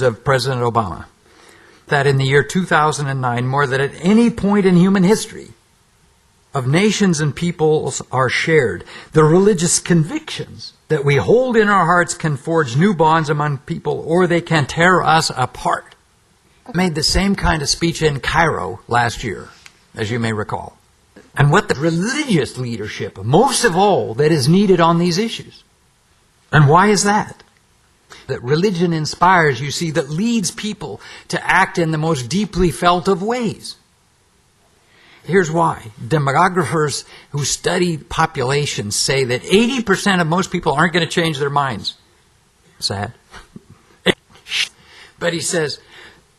of President Obama, that in the year 2009, more than at any point in human history, of nations and peoples are shared. The religious convictions that we hold in our hearts can forge new bonds among people, or they can tear us apart. I made the same kind of speech in Cairo last year, as you may recall. And what the religious leadership, most of all, that is needed on these issues. And why is that? That religion inspires, you see, that leads people to act in the most deeply felt of ways. Here's why. Demographers who study populations say that 80% of most people aren't going to change their minds. Sad. But he says,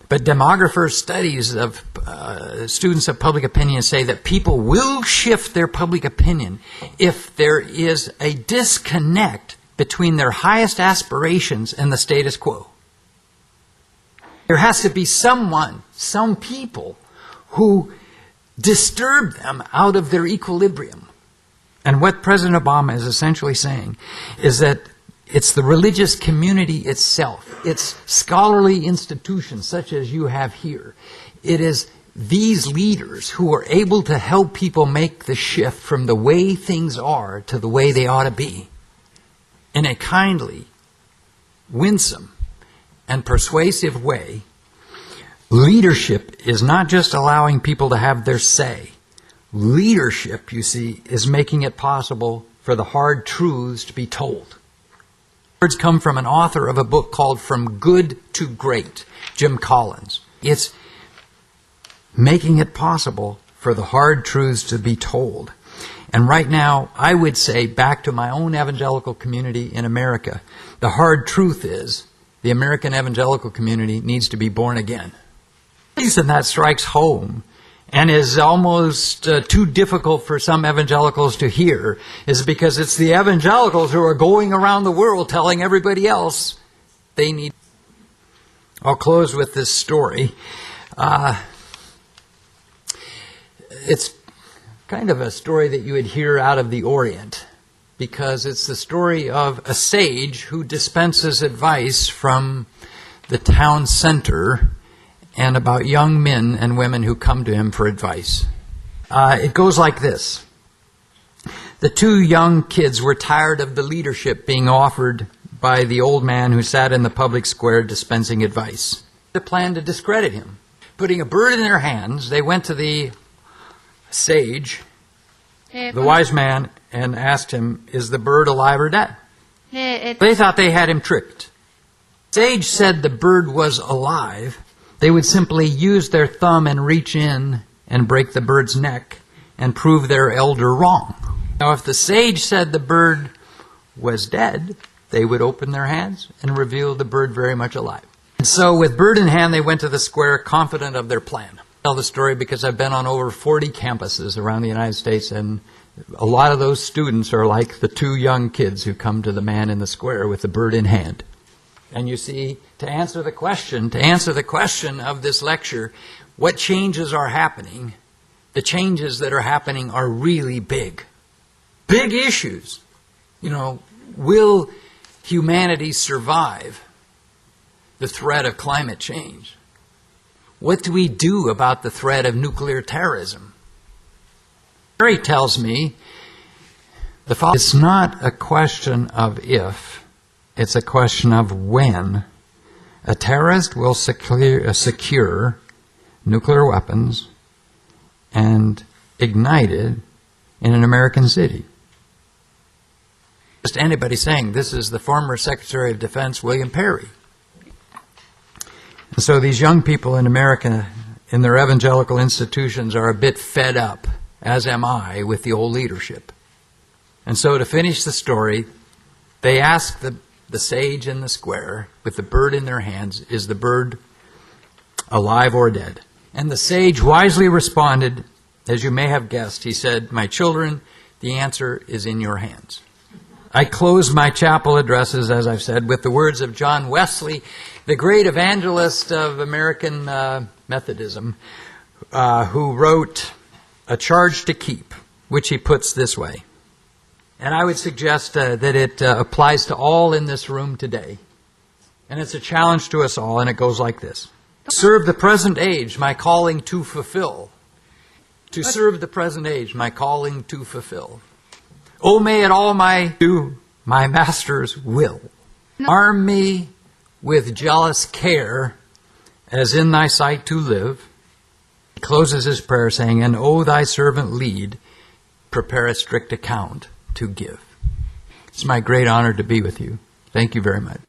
but demographers' studies of students of public opinion say that people will shift their public opinion if there is a disconnect between their highest aspirations and the status quo. There has to be someone, some people, who disturb them out of their equilibrium. And what President Obama is essentially saying is that it's the religious community itself. It's scholarly institutions such as you have here. It is these leaders who are able to help people make the shift from the way things are to the way they ought to be in a kindly, winsome, and persuasive way. Leadership is not just allowing people to have their say. Leadership, you see, is making it possible for the hard truths to be told. Words come from an author of a book called From Good to Great, Jim Collins. It's making it possible for the hard truths to be told. And right now, I would say, back to my own evangelical community in America, the hard truth is the American evangelical community needs to be born again. The reason that strikes home and is almost too difficult for some evangelicals to hear is because it's the evangelicals who are going around the world telling everybody else they need. I'll close with this story. It's kind of a story that you would hear out of the Orient, because it's the story of a sage who dispenses advice from the town center and about young men and women who come to him for advice. It goes like this. The two young kids were tired of the leadership being offered by the old man who sat in the public square dispensing advice. They planned to discredit him. Putting a bird in their hands, they went to the sage, the wise man, and asked him, is the bird alive or dead? They thought they had him tricked. The sage said the bird was alive. They would simply use their thumb and reach in and break the bird's neck and prove their elder wrong. Now, if the sage said the bird was dead, they would open their hands and reveal the bird very much alive. And so with bird in hand, they went to the square confident of their plan. I tell the story because I've been on over 40 campuses around the United States, and a lot of those students are like the two young kids who come to the man in the square with the bird in hand. And you see, to answer the question of this lecture, what changes are happening? The changes that are happening are really big. Big issues. You know, will humanity survive the threat of climate change? What do we do about the threat of nuclear terrorism? Mary tells me it's not a question of if, it's a question of when a terrorist will secure nuclear weapons and ignite it in an American city. Just anybody saying this is the former Secretary of Defense, William Perry. And so these young people in America, in their evangelical institutions, are a bit fed up, as am I, with the old leadership. And so to finish the story, they ask the sage in the square, with the bird in their hands, is the bird alive or dead? And the sage wisely responded, as you may have guessed, he said, my children, the answer is in your hands. I close my chapel addresses, as I've said, with the words of John Wesley, the great evangelist of American Methodism, who wrote A Charge to Keep, which he puts this way. And I would suggest that it applies to all in this room today. And it's a challenge to us all, and it goes like this. Serve the present age, my calling to fulfill. To serve the present age, my calling to fulfill. Oh, may it all do my master's will. Arm me with jealous care, as in thy sight to live. He closes his prayer saying, and oh, thy servant lead, prepare a strict account to give. It's my great honor to be with you. Thank you very much.